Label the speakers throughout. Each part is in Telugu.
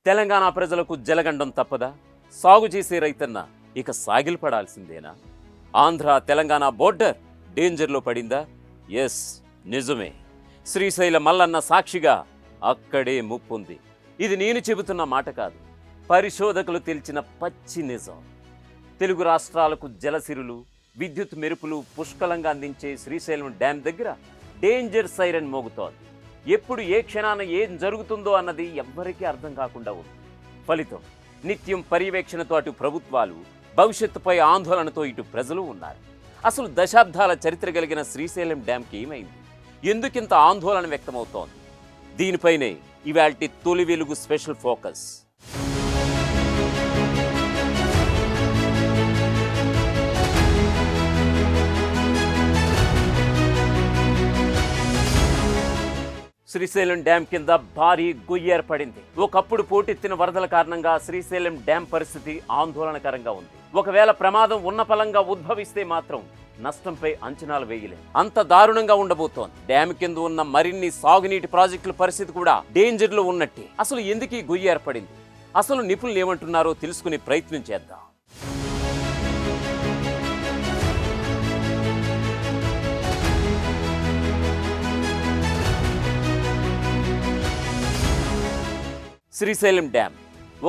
Speaker 1: తెలంగాణ ప్రజలకు జలగండం తప్పదా? సాగు చేసే రైతన్న ఇక సాగిలపడాల్సిందేనా? ఆంధ్ర తెలంగాణ బోర్డర్ డేంజర్లో పడిందా? ఎస్, నిజమే. శ్రీశైల మల్లన్న సాక్షిగా అక్కడే ముప్పుంది. ఇది నేను చెబుతున్న మాట కాదు, పరిశోధకులు తెలిసిన పచ్చి నిజం. తెలుగు రాష్ట్రాలకు జలసిరులు, విద్యుత్ మెరుపులు పుష్కలంగా అందించే శ్రీశైలం డ్యామ్ దగ్గర డేంజర్ సైరన్ మోగుతోంది. ఎప్పుడు ఏ క్షణాన ఏం జరుగుతుందో అన్నది ఎవ్వరికీ అర్థం కాకుండా ఉంది. ఫలితం నిత్యం పర్యవేక్షణతో అటు ప్రభుత్వాలు, భవిష్యత్తుపై ఆందోళనతో ఇటు ప్రజలు ఉన్నారు. అసలు దశాబ్దాల చరిత్ర కలిగిన శ్రీశైలం డ్యాంకి ఏమైంది? ఎందుకింత ఆందోళన వ్యక్తమవుతోంది? దీనిపైనే ఇవాల్టి తొలి వెలుగు స్పెషల్ ఫోకస్. శ్రీశైలం డ్యాం కింద భారీ గొయ్యి ఏర్పడింది. ఒకప్పుడు పోటెత్తిన వరదల కారణంగా శ్రీశైలం డ్యాం పరిస్థితి ఆందోళనకరంగా ఉంది. ఒకవేళ ప్రమాదం ఉన్న ఫలంగా ఉద్భవిస్తే మాత్రం నష్టంపై అంచనాలు వేయలేం, అంత దారుణంగా ఉండబోతోంది. డ్యాం కింద ఉన్న మరిన్ని సాగునీటి ప్రాజెక్టుల పరిస్థితి కూడా డేంజర్లో ఉన్నట్టే. అసలు ఎందుకు ఈ గొయ్యి ఏర్పడింది? అసలు నిపుణులు ఏమంటున్నారో తెలుసుకునే ప్రయత్నం చేద్దాం. శ్రీశైలం డ్యాం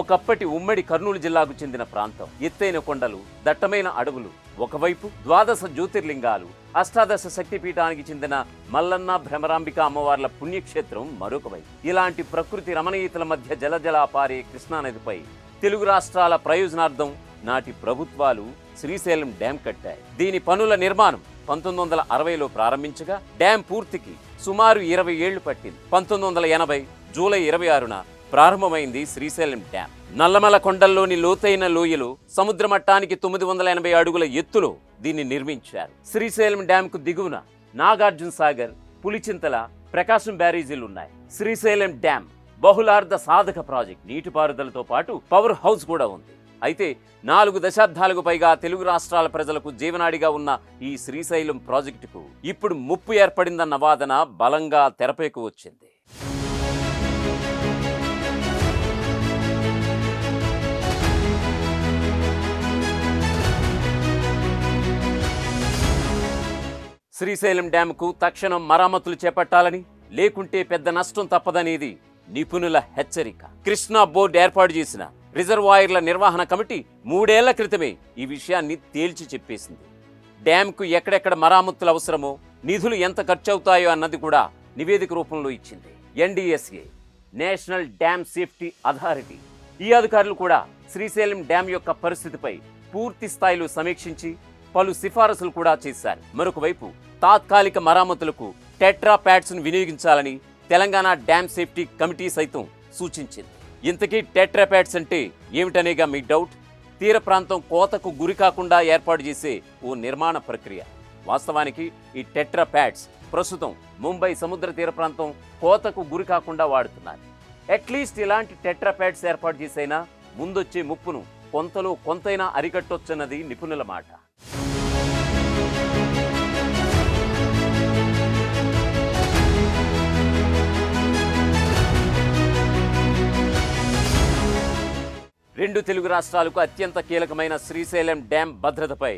Speaker 1: ఒకప్పటి ఉమ్మడి కర్నూలు జిల్లాకు చెందిన ప్రాంతం. ఎత్తైన కొండలు, దట్టమైన అడవులు ఒకవైపు, 12 జ్యోతిర్లింగాలు, అష్టాదశ శక్తిపీఠానికి చెందిన మల్లన్న భ్రమరాంబిక అమ్మవార్ల పుణ్యక్షేత్రం మరొక వైపు. ఇలాంటి ప్రకృతి రమణీయతల మధ్య జలజలా పారే కృష్ణానదిపై తెలుగు రాష్ట్రాల ప్రయోజనార్థం నాటి ప్రభుత్వాలు శ్రీశైలం డ్యాం కట్టాయి. దీని పనుల నిర్మాణం 1960లో ప్రారంభించగా డ్యాం పూర్తికి సుమారు 20 ఏళ్లు పట్టింది. 1980 జూలై 26న ప్రారంభమైంది శ్రీశైలం డ్యాం. నల్లమల కొండల్లోని లోతైన లోయలు, సముద్ర మట్టానికి 980 అడుగుల ఎత్తులో దీన్ని నిర్మించారు. శ్రీశైలం డ్యాంకు దిగువన నాగార్జున సాగర్, పులిచింతల, ప్రకాశం బ్యారేజీలు ఉన్నాయి. శ్రీశైలం డ్యాం బహుళార్థ సాధక ప్రాజెక్ట్. నీటిపారుదలతో పాటు పవర్ హౌస్ కూడా ఉంది. అయితే 4 దశాబ్దాలకు పైగా తెలుగు రాష్ట్రాల ప్రజలకు జీవనాడిగా ఉన్న ఈ శ్రీశైలం ప్రాజెక్టుకు ఇప్పుడు ముప్పు ఏర్పడిందన్న వాదన బలంగా తెరపైకి వచ్చింది. శ్రీశైలం డ్యాంకు తక్షణం మరమ్మతులు చేపట్టాలని, లేకుంటే పెద్ద నష్టం తప్పదనేది నిపుణుల హెచ్చరిక. కృష్ణా బోర్డు ఏర్పాటు చేసిన రిజర్వాయర్ల నిర్వహణ కమిటీ 3 ఏళ్ల క్రితమే ఈ విషయాన్ని తేల్చి చెప్పేసింది. డ్యాంకు ఎక్కడెక్కడ మరమ్మతులు అవసరమో, నిధులు ఎంత ఖర్చు అవుతాయో అన్నది కూడా నివేదిక రూపంలో ఇచ్చింది. NDSA, national dam safety authority, ఈ అధికారులు కూడా శ్రీశైలం డ్యాం యొక్క పరిస్థితిపై పూర్తి స్థాయిలో సమీక్షించి పలు సిఫారసులు కూడా చేశారు. మరొక వైపు తాత్కాలిక మరమ్మతులకు టెట్రా ప్యాడ్స్ను వినియోగించాలని తెలంగాణ డ్యామ్ సేఫ్టీ కమిటీ సైతం సూచించింది. ఇంతకీ టెట్రా ప్యాడ్స్ అంటే ఏమిటనేగా మీ డౌట్? తీర ప్రాంతం కోతకు గురి కాకుండా ఏర్పాటు చేసే ఓ నిర్మాణ ప్రక్రియ. వాస్తవానికి ఈ టెట్రా ప్యాడ్స్ ప్రస్తుతం ముంబై సముద్ర తీర ప్రాంతం కోతకు గురి కాకుండా వాడుతున్నారు. అట్లీస్ట్ ఇలాంటి టెట్రా ప్యాడ్స్ ఏర్పాటు చేసైనా ముందొచ్చే ముప్పును కొంతలో కొంతైనా అరికట్టొచ్చన్నది నిపుణుల మాట. రెండు తెలుగు రాష్ట్రాలకు అత్యంత కీలకమైన శ్రీశైలం డ్యాం భద్రతపై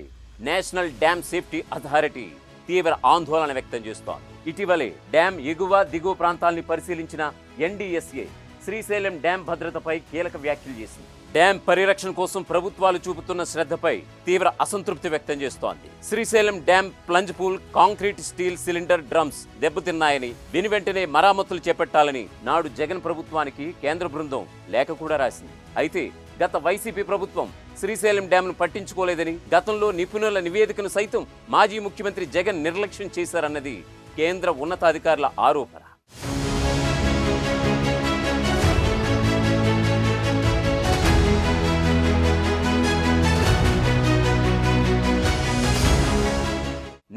Speaker 1: నేషనల్ డ్యామ్ సేఫ్టీ అథారిటీ తీవ్ర ఆందోళన వ్యక్తం చేస్తోంది. ఇటీవలే డ్యాం ఎగువ దిగువ ప్రాంతాల్ని పరిశీలించిన NDSA శ్రీశైలం డ్యాం భద్రతపై కీలక వ్యాఖ్యలు చేసింది. డ్యాం పరిరక్షణ కోసం ప్రభుత్వాలు చూపుతున్న శ్రద్ధపై తీవ్ర అసంతృప్తి వ్యక్తం చేస్తోంది. Srisailam dam plunge pool, concrete, steel cylinder drums దెబ్బతిన్నాయని, దీని వెంటనే మరామతులు చేపట్టాలని నాడు జగన్ ప్రభుత్వానికి కేంద్ర బృందం లేఖ కూడా రాసింది. అయితే గత వైసీపీ ప్రభుత్వం శ్రీశైలం డ్యాంను పట్టించుకోలేదని, గతంలో నిపుణుల నివేదికను సైతం మాజీ ముఖ్యమంత్రి జగన్ నిర్లక్ష్యం చేశారన్నది కేంద్ర ఉన్నతాధికారుల ఆరోపణ.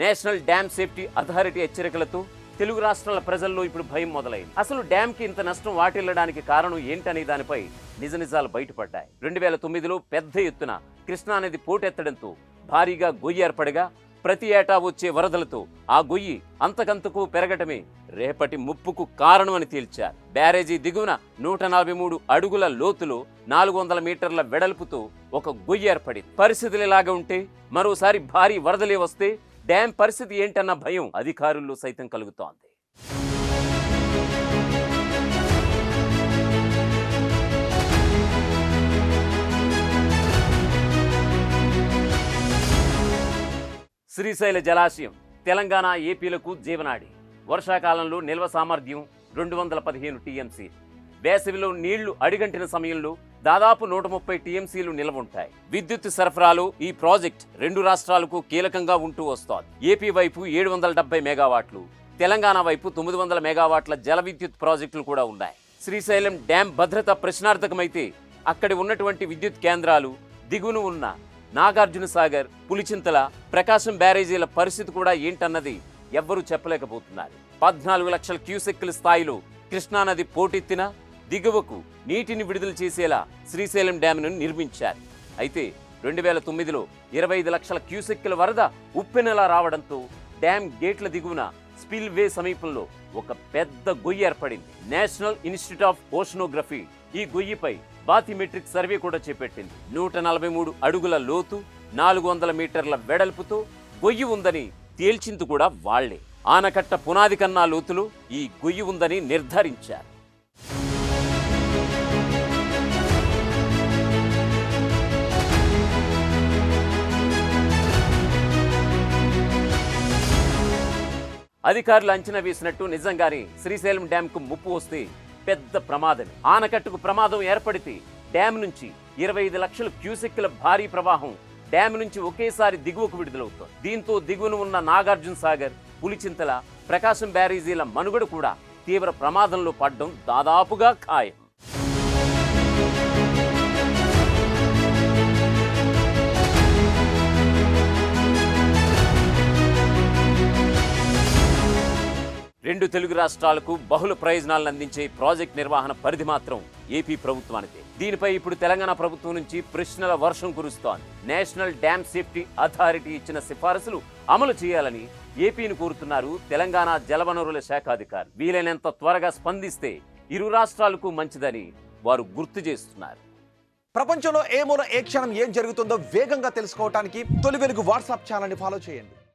Speaker 1: నేషనల్ డ్యామ్ సేఫ్టీ అథారిటీ హెచ్చరికలతో తెలుగు రాష్ట్రాల ప్రజల్లో ఇప్పుడు భయం మొదలైంది. అసలు డ్యాంకి ఇంత నష్టం వాటిల్లడానికి కారణం ఏంటనే దానిపై నిజాలు బయటపడ్డాయి. 2009లో పెద్ద ఎత్తున కృష్ణానది పోటెత్తడంతో భారీగా గొయ్యి ఏర్పడగా ప్రతి ఏటా వచ్చే వరదలతో ఆ గొయ్యి అంతకంతకు పెరగటమే రేపటి ముప్పుకు కారణమని తేల్చారు. బ్యారేజీ దిగువన 143 అడుగుల లోతులో 400 మీటర్ల వెడల్పుతో ఒక గొయ్యి ఏర్పడింది. పరిస్థితులు ఇలాగా ఉంటే మరోసారి భారీ వరదలే వస్తే డ్యాం పరిస్థితి ఏంటన్న భయం అధికారుల్లో సైతం కలుగుతోంది. శ్రీశైల జలాశయం తెలంగాణ, ఏపీలకు జీవనాడి. వర్షాకాలంలో నిల్వ సామర్థ్యం 215 టీఎంసీ. వేసవిలో నీళ్లు అడిగంటిన సమయంలో దాదాపు 130 టీఎంసీలు నిల్వ ఉంటాయి. విద్యుత్ సరఫరాలో ఈ ప్రాజెక్ట్ 2 రాష్ట్రాలకు కీలకంగా ఉంటూ వస్తోంది. ఏపీ వైపు 770 మెగావాట్లు, తెలంగాణ వైపు 900 మెగావాట్ల జల విద్యుత్ ప్రాజెక్టులు కూడా ఉన్నాయి. శ్రీశైలం డ్యాం భద్రత ప్రశ్నార్థకమైతే అక్కడి ఉన్నటువంటి విద్యుత్ కేంద్రాలు, దిగువన ఉన్న నాగార్జున సాగర్, పులిచింతల, ప్రకాశం బ్యారేజీల పరిస్థితి కూడా ఏంటన్నది ఎవ్వరూ చెప్పలేకపోతున్నారు. 14 లక్షల క్యూసెక్కుల స్థాయిలో కృష్ణానది పోటెత్తినా దిగువకు నీటిని విడుదల చేసేలా శ్రీశైలం డ్యామ్ను నిర్మించారు. అయితే 2009లో 25 లక్షల క్యూసెక్కుల వరద ఉప్పెనలా రావడంతో డ్యాం గేట్ల దిగువన స్పిల్ వే సమీపంలో ఒక పెద్ద గొయ్యి ఏర్పడింది. నేషనల్ ఇన్స్టిట్యూట్ ఆఫ్ ఓషనోగ్రఫీ ఈ గొయ్యిపై బాథిమెట్రిక్ సర్వే కూడా చేపట్టింది. 143 అడుగుల లోతు, 400 మీటర్ల వెడల్పుతో గొయ్యి ఉందని తేల్చింది కూడా వాళ్లే. ఆనకట్ట పునాది కన్నా లోతులో ఈ గొయ్యి ఉందని నిర్ధారించారు. అధికారులు అంచనా వేసినట్టు నిజంగానే శ్రీశైలం డ్యాంకు ముప్పు వస్తే పెద్ద ప్రమాదం. ఆనకట్టుకు ప్రమాదం ఏర్పడితే డ్యాం నుంచి 25 లక్షల క్యూసెక్కుల భారీ ప్రవాహం డ్యాం నుంచి ఒకేసారి దిగువకు విడుదలవుతోంది. దీంతో దిగువన ఉన్న నాగార్జున సాగర్, పులిచింతల, ప్రకాశం బ్యారేజీల మనుగడ కూడా తీవ్ర ప్రమాదంలో పడడం దాదాపుగా ఖాయం. రెండు తెలుగు రాష్ట్రాలకు బహుళ ప్రయోజనాలను అందించే ప్రాజెక్ట్ నిర్వహణ పరిధి మాత్రం ఏపీ ప్రభుత్వానిదే. దీనిపై ఇప్పుడు తెలంగాణ ప్రభుత్వం నుంచి ప్రశ్నల వర్షం కురుస్తోంది. నేషనల్ డ్యామ్ సేఫ్టీ అథారిటీ ఇచ్చిన సిఫారసులు అమలు చేయాలని ఏపీని కోరుతున్నారు తెలంగాణ జలవనరుల శాఖ అధికారులు. వీలైనంత త్వరగా స్పందిస్తే ఇరు రాష్ట్రాలకు మంచిదని వారు గుర్తు చేస్తున్నారు.
Speaker 2: ప్రపంచంలో ఏ మూల ఏ క్షణం ఏం జరుగుతుందో వేగంగా తెలుసుకోవడానికి తొలి వెలుగు వాట్సాప్ ఛానల్ని ఫాలో చేయండి.